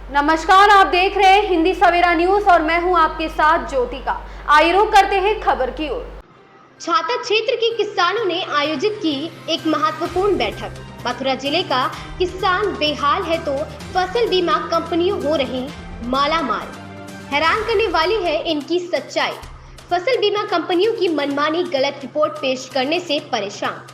नमस्कार, आप देख रहे हैं हिंदी सवेरा न्यूज और मैं हूं आपके साथ ज्योतिका। आइए रुक करते हैं खबर की ओर। छाता क्षेत्र के किसानों ने आयोजित की एक महत्वपूर्ण बैठक। मथुरा जिले का किसान बेहाल है तो फसल बीमा कंपनियों हो रही मालामाल। हैरान करने वाली है इनकी सच्चाई। फसल बीमा कंपनियों की मनमानी गलत रिपोर्ट पेश करने से परेशान।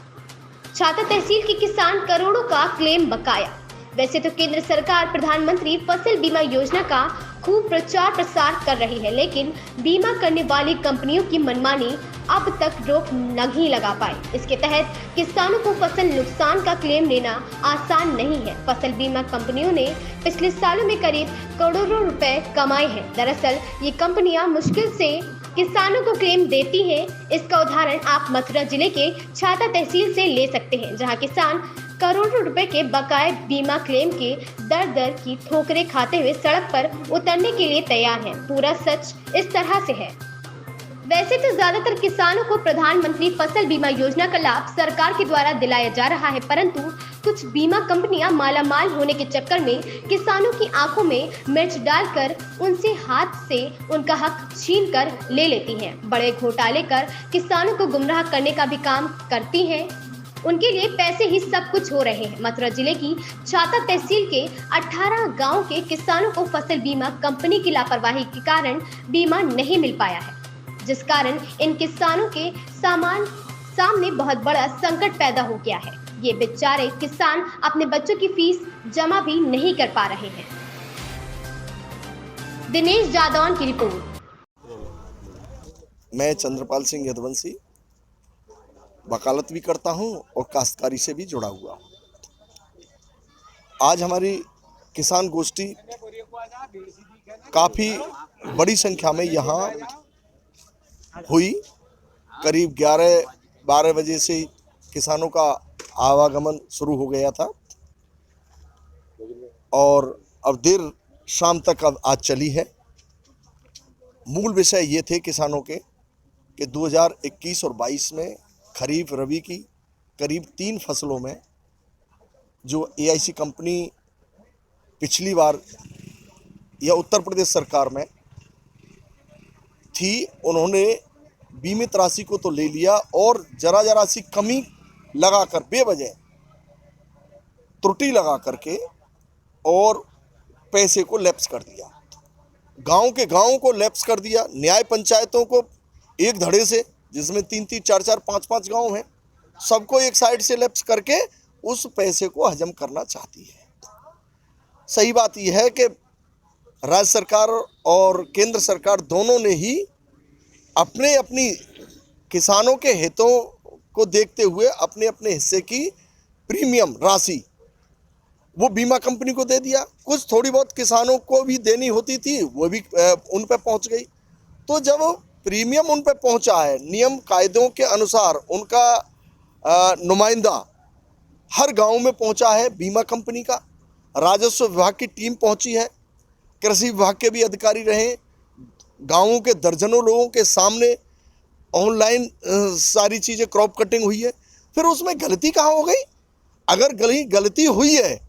छाता तहसील के किसान करोड़ों का क्लेम बकाया। वैसे तो केंद्र सरकार प्रधानमंत्री फसल बीमा योजना का खूब प्रचार प्रसार कर रही है, लेकिन बीमा करने वाली कंपनियों की मनमानी अब तक रोक नहीं लगा पाई। इसके तहत किसानों को फसल नुकसान का क्लेम लेना आसान नहीं है। फसल बीमा कंपनियों ने पिछले सालों में करीब करोड़ों रुपए कमाए हैं। दरअसल ये कंपनियां मुश्किल से किसानों को क्लेम देती हैं। इसका उदाहरण आप मथुरा जिले के छाता तहसील से ले सकते हैं, जहां किसान करोड़ों रुपए के बकाये बीमा क्लेम के दर दर की ठोकरें खाते हुए सड़क पर उतरने के लिए तैयार हैं। पूरा सच इस तरह से है। वैसे तो ज्यादातर किसानों को प्रधानमंत्री फसल बीमा योजना का लाभ सरकार के द्वारा दिलाया जा रहा है, परंतु कुछ बीमा कंपनियां मालामाल होने के चक्कर में किसानों की आंखों में मिर्च डालकर उनसे हाथ से उनका हक छीन कर ले लेती हैं। बड़े घोटाले कर किसानों को गुमराह करने का भी काम करती हैं। उनके लिए पैसे ही सब कुछ हो रहे हैं। मथुरा जिले की छाता तहसील के 18 गांव के किसानों को फसल बीमा कंपनी की लापरवाही के कारण बीमा नहीं मिल पाया है, जिस कारण इन किसानों के सामने बहुत बड़ा संकट पैदा हो गया है। ये बेचारे किसान अपने बच्चों की फीस जमा भी नहीं कर पा रहे हैं। दिनेश जादौन की रिपोर्ट। मैं चंद्रपाल सिंह यदुवंशी वकालत भी करता हूं और काश्तकारी से भी जुड़ा हुआ हूं। आज हमारी किसान गोष्ठी काफ़ी बड़ी संख्या में यहाँ हुई। करीब 11-12 बजे से किसानों का आवागमन शुरू हो गया था और अब देर शाम तक अब आज चली है। मूल विषय ये थे किसानों के कि 2021 और 22 में खरीफ रबी की करीब 3 फसलों में जो एआईसी कंपनी पिछली बार या उत्तर प्रदेश सरकार में थी, उन्होंने बीमित राशि को तो ले लिया और जरा सी कमी लगाकर बेवजह त्रुटि लगा करके और पैसे को लैप्स कर दिया। गांव के गांव को लैप्स कर दिया। न्याय पंचायतों को एक धड़े से, जिसमें 3-3, 4-4, 5-5 गांव हैं, सबको एक साइड से लैप्स करके उस पैसे को हजम करना चाहती है। सही बात यह है कि राज्य सरकार और केंद्र सरकार दोनों ने ही अपनी किसानों के हितों को देखते हुए अपने हिस्से की प्रीमियम राशि वो बीमा कंपनी को दे दिया। कुछ थोड़ी बहुत किसानों को भी देनी होती थी, वो भी उन पर पहुंच गई। तो जब प्रीमियम उन पर पहुंचा है, नियम कायदों के अनुसार उनका नुमाइंदा हर गांव में पहुंचा है बीमा कंपनी का। राजस्व विभाग की टीम पहुंची है, कृषि विभाग के भी अधिकारी रहे, गांवों के दर्जनों लोगों के सामने ऑनलाइन सारी चीज़ें क्रॉप कटिंग हुई है। फिर उसमें गलती कहाँ हो गई? अगर गलती हुई है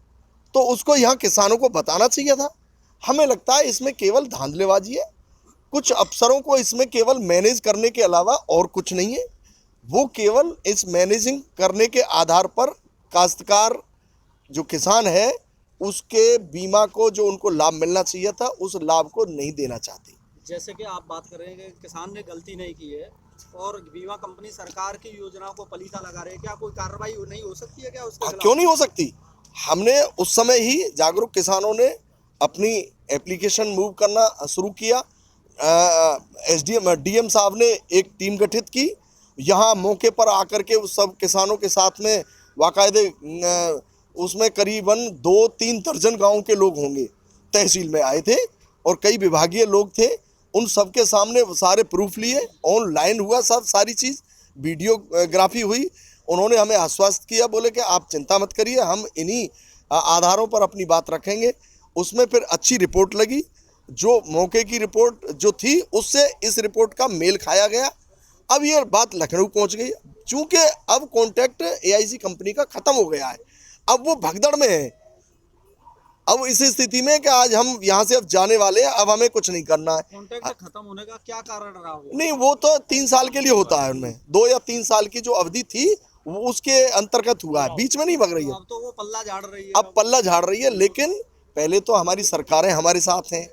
तो उसको यहाँ किसानों को बताना चाहिए था। हमें लगता है इसमें केवल धांधलेबाजी है। कुछ अफसरों को इसमें केवल मैनेज करने के अलावा और कुछ नहीं है। वो केवल इस मैनेजिंग करने के आधार पर काश्तकार जो किसान है उसके बीमा को जो उनको लाभ मिलना चाहिए था उस लाभ को नहीं देना चाहती। जैसे कि आप बात कर रहे हैं कि किसान ने गलती नहीं की है और बीमा कंपनी सरकार की योजनाओं को पलीता लगा रहे हैं, क्या कोई कार्रवाई नहीं हो सकती है क्या उसके खिलाफ? क्यों नहीं हो सकती? हमने उस समय ही जागरूक किसानों ने अपनी एप्लीकेशन मूव करना शुरू किया। डीएम साहब ने एक टीम गठित की, यहाँ मौके पर आकर के उस सब किसानों के साथ में बाकायदे उसमें करीबन 2-3 दर्जन गाँव के लोग होंगे तहसील में आए थे और कई विभागीय लोग थे। उन सब के सामने सारे प्रूफ लिए, ऑनलाइन हुआ सब सारी चीज़, वीडियोग्राफी हुई। उन्होंने हमें आश्वस्त किया, बोले कि आप चिंता मत करिए, हम इन्हीं आधारों पर अपनी बात रखेंगे। उसमें फिर अच्छी रिपोर्ट लगी। जो मौके की रिपोर्ट जो थी उससे इस रिपोर्ट का मेल खाया गया। अब ये बात लखनऊ पहुंच गई। चूँकि अब कॉन्ट्रैक्ट एआईसी कंपनी का ख़त्म हो गया है, अब वो भगदड़ में है। अब इस स्थिति में कि आज हम यहाँ से अब जाने वाले हैं, अब हमें कुछ नहीं करना है। कॉन्ट्रैक्ट खत्म होने का क्या कारण रहा होगा? नहीं, वो तो 3 साल के लिए होता है, उनमें 2 या 3 साल की जो अवधि थी वो उसके अंतर्गत हुआ है, बीच में नहीं भग रही है। अब तो वो पल्ला झाड़ रही है। अब पल्ला झाड़ रही है, लेकिन पहले तो हमारी सरकारें हमारे साथ हैं,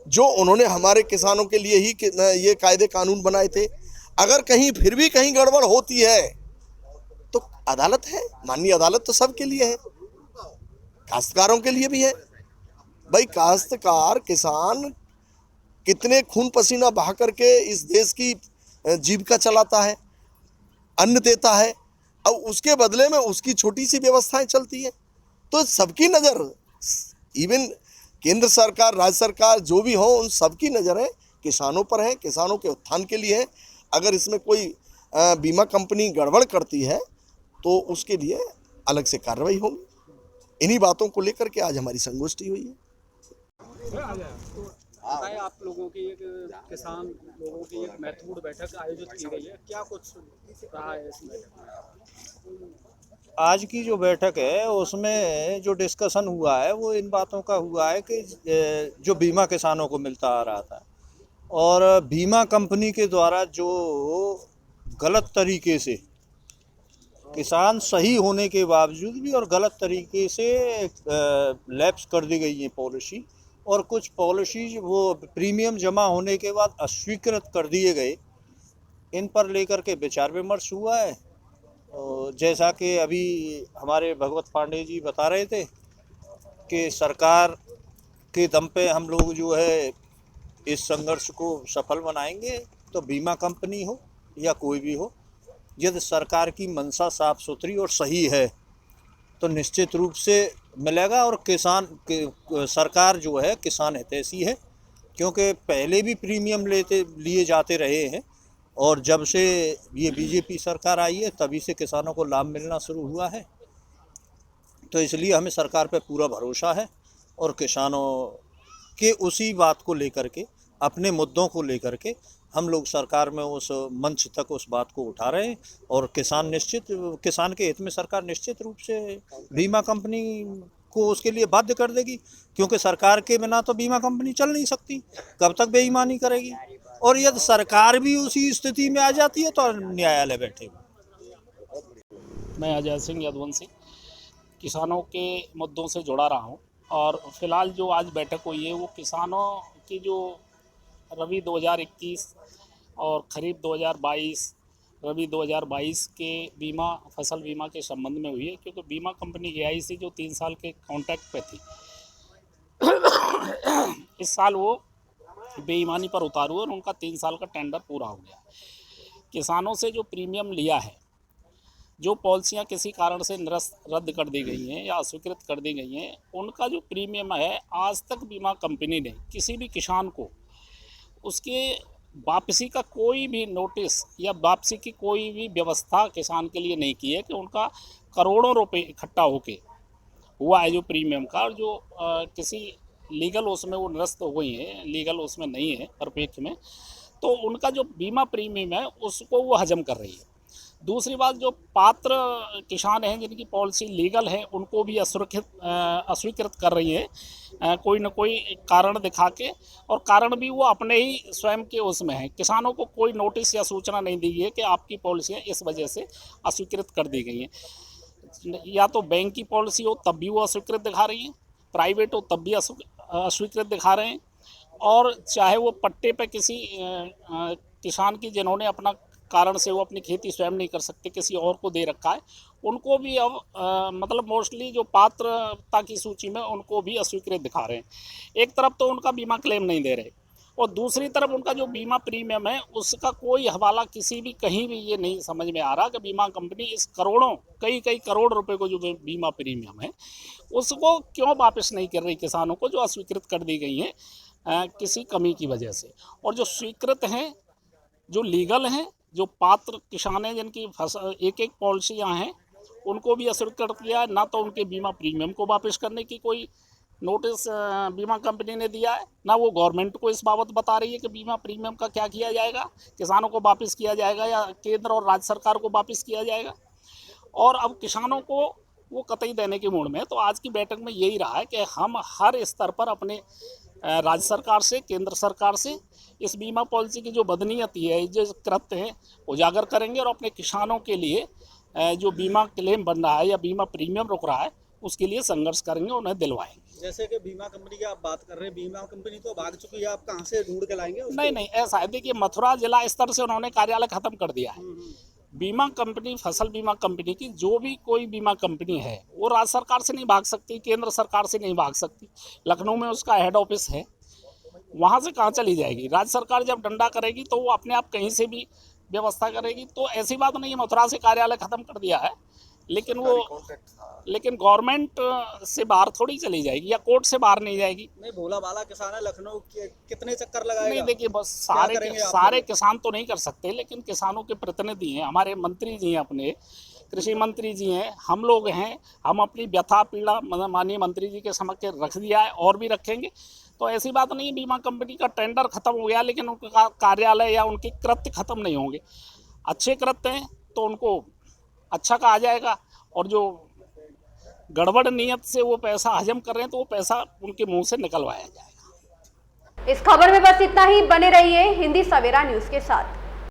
जो उन्होंने हमारे किसानों के लिए ही ये कायदे कानून बनाए थे। अगर कहीं फिर भी कहीं गड़बड़ होती है तो अदालत है, माननीय अदालत तो सबके लिए है, काश्तकारों के लिए भी है। भाई काश्तकार किसान कितने खून पसीना बहा करके इस देश की जीविका चलाता है, अन्न देता है, अब उसके बदले में उसकी छोटी सी व्यवस्थाएं चलती है। तो सबकी नज़र, इवन केंद्र सरकार, राज्य सरकार जो भी हो, उन सबकी नज़र है किसानों पर है, किसानों के उत्थान के लिए है। अगर इसमें कोई बीमा कंपनी गड़बड़ करती है तो उसके लिए अलग से कार्रवाई होगी। इन्हीं बातों को लेकर के आज हमारी संगोष्ठी हुई है। बताएं, आप लोगों की एक किसान लोगों की एक महत्वपूर्ण बैठक आयोजित की गई है, क्या कुछ रहा है इस बैठक में? आज की जो बैठक है उसमें जो डिस्कशन हुआ है वो इन बातों का हुआ है कि जो बीमा किसानों को मिलता आ रहा था और बीमा कंपनी के द्वारा जो गलत तरीके से किसान सही होने के बावजूद भी और गलत तरीके से लैप्स कर दी गई है पॉलिसी, और कुछ पॉलिसीज वो प्रीमियम जमा होने के बाद अस्वीकृत कर दिए गए, इन पर लेकर के विचार विमर्श हुआ है। जैसा कि अभी हमारे भगवत पांडे जी बता रहे थे कि सरकार के दम पे हम लोग जो है इस संघर्ष को सफल बनाएंगे, तो बीमा कंपनी हो या कोई भी हो, यदि सरकार की मंशा साफ सुथरी और सही है तो निश्चित रूप से मिलेगा। और सरकार जो है किसान हितैषी है, क्योंकि पहले भी प्रीमियम लिए जाते रहे हैं, और जब से ये बीजेपी सरकार आई है तभी से किसानों को लाभ मिलना शुरू हुआ है। तो इसलिए हमें सरकार पे पूरा भरोसा है और किसानों के उसी बात को लेकर के, अपने मुद्दों को लेकर के हम लोग सरकार में उस मंच तक उस बात को उठा रहे हैं। और किसान के हित में सरकार निश्चित रूप से बीमा कंपनी को उसके लिए बाध्य कर देगी, क्योंकि सरकार के बिना तो बीमा कंपनी चल नहीं सकती, कब तक बेईमानी करेगी। और यदि सरकार भी उसी स्थिति में आ जाती है तो न्यायालय बैठेगा। मैं अजय सिंह यदुवंशी किसानों के मुद्दों से जुड़ा रहा हूं, और फिलहाल जो आज बैठक हुई है वो किसानों की जो रबी 2021 और खरीफ 2022 रबी 2022 के फसल बीमा के संबंध में हुई है, क्योंकि बीमा कंपनी AIC जो 3 साल के कॉन्ट्रैक्ट पे थी इस साल वो बेईमानी पर उतारू है और उनका 3 साल का टेंडर पूरा हो गया। किसानों से जो प्रीमियम लिया है, जो पॉलिसियां किसी कारण से निरस्त रद्द कर दी गई हैं या अस्वीकृत कर दी गई हैं, उनका जो प्रीमियम है आज तक बीमा कंपनी ने किसी भी किसान को उसके वापसी का कोई भी नोटिस या वापसी की कोई भी व्यवस्था किसान के लिए नहीं की है, कि उनका करोड़ों रुपए इकट्ठा होके हुआ है जो प्रीमियम का, और जो किसी लीगल उसमें वो निरस्त हो गई है, लीगल उसमें नहीं है परिप्रेक्ष्य में, तो उनका जो बीमा प्रीमियम है उसको वो हजम कर रही है। दूसरी बात, जो पात्र किसान हैं जिनकी पॉलिसी लीगल है उनको भी अस्वीकृत कर रही है कोई न कोई कारण दिखा के, और कारण भी वो अपने ही स्वयं के उसमें है। किसानों को कोई नोटिस या सूचना नहीं दी गई है कि आपकी पॉलिसियाँ इस वजह से अस्वीकृत कर दी गई हैं। या तो बैंक की पॉलिसी हो तब भी वो अस्वीकृत दिखा रही हैं, प्राइवेट हो तब भी अस्वीकृत दिखा रहे हैं, और चाहे वो पट्टे पे किसी किसान की जिन्होंने अपना कारण से वो अपनी खेती स्वयं नहीं कर सकते, किसी और को दे रखा है, उनको भी अब मतलब मोस्टली जो पात्रता की सूची में उनको भी अस्वीकृत दिखा रहे हैं। एक तरफ तो उनका बीमा क्लेम नहीं दे रहे, और दूसरी तरफ उनका जो बीमा प्रीमियम है उसका कोई हवाला किसी भी कहीं भी ये नहीं समझ में आ रहा कि बीमा कंपनी इस कई करोड़ रुपए को जो बीमा प्रीमियम है उसको क्यों वापस नहीं कर रही किसानों को, जो अस्वीकृत कर दी गई हैं किसी कमी की वजह से। और जो स्वीकृत हैं, जो लीगल हैं, जो पात्र किसान हैं जिनकी एक पॉलिसियाँ हैं, उनको भी अस्वीकृत किया है। ना तो उनके बीमा प्रीमियम को वापस करने की कोई नोटिस बीमा कंपनी ने दिया है, ना वो गवर्नमेंट को इस बाबत बता रही है कि बीमा प्रीमियम का क्या किया जाएगा, किसानों को वापस किया जाएगा या केंद्र और राज्य सरकार को वापस किया जाएगा। और अब किसानों को वो कतई देने के मूड में है। तो आज की बैठक में यही रहा है कि हम हर स्तर पर अपने राज्य सरकार से, केंद्र सरकार से इस बीमा पॉलिसी की जो बदनीयती है, जो कृत्य हैं, उजागर करेंगे और अपने किसानों के लिए जो बीमा क्लेम बन रहा है या बीमा प्रीमियम रुक रहा है उसके लिए संघर्ष करेंगे, उन्हें दिलवाएंगे। जैसे कि बीमा कंपनी की आप बात कर रहे हैं, बीमा कंपनी तो भाग चुकी है, आप कहाँ से ढूंढ के लाएंगे उसको? नहीं, ऐसा है, देखिए मथुरा जिला स्तर से उन्होंने कार्यालय खत्म कर दिया है। बीमा कंपनी, फसल बीमा कंपनी की जो भी कोई बीमा कंपनी है वो राज्य सरकार से नहीं भाग सकती, केंद्र सरकार से नहीं भाग सकती। लखनऊ में उसका हेड ऑफिस है, वहाँ से कहाँ चली जाएगी? राज्य सरकार जब डंडा करेगी तो वो अपने आप कहीं से भी व्यवस्था करेगी। तो ऐसी बात नहीं है मथुरा से कार्यालय खत्म कर दिया है, लेकिन गवर्नमेंट से बाहर थोड़ी चली जाएगी या कोर्ट से बाहर नहीं जाएगी। नहीं, भोला भाला किसान है लखनऊ के, कितने चक्कर लगाएगा? नहीं, देखिए बस सारे किसान तो नहीं कर सकते, लेकिन किसानों के प्रतिनिधि हैं, हमारे मंत्री जी हैं, अपने कृषि मंत्री जी हैं, हम लोग हैं, हम अपनी व्यथा पीड़ा माननीय मंत्री जी के समक्ष रख दिया है और भी रखेंगे। तो ऐसी बात नहीं है बीमा कंपनी का टेंडर खत्म हो गया लेकिन उनका कार्यालय या उनके कृत्य खत्म नहीं होंगे। अच्छे कृत्य हैं तो उनको अच्छा कहा जाएगा, और जो गड़बड़ नियत से वो पैसा हजम कर रहे हैं तो वो पैसा उनके मुंह से निकलवाया जाएगा। इस खबर में बस इतना ही। बने रहिए हिंदी सवेरा न्यूज के साथ।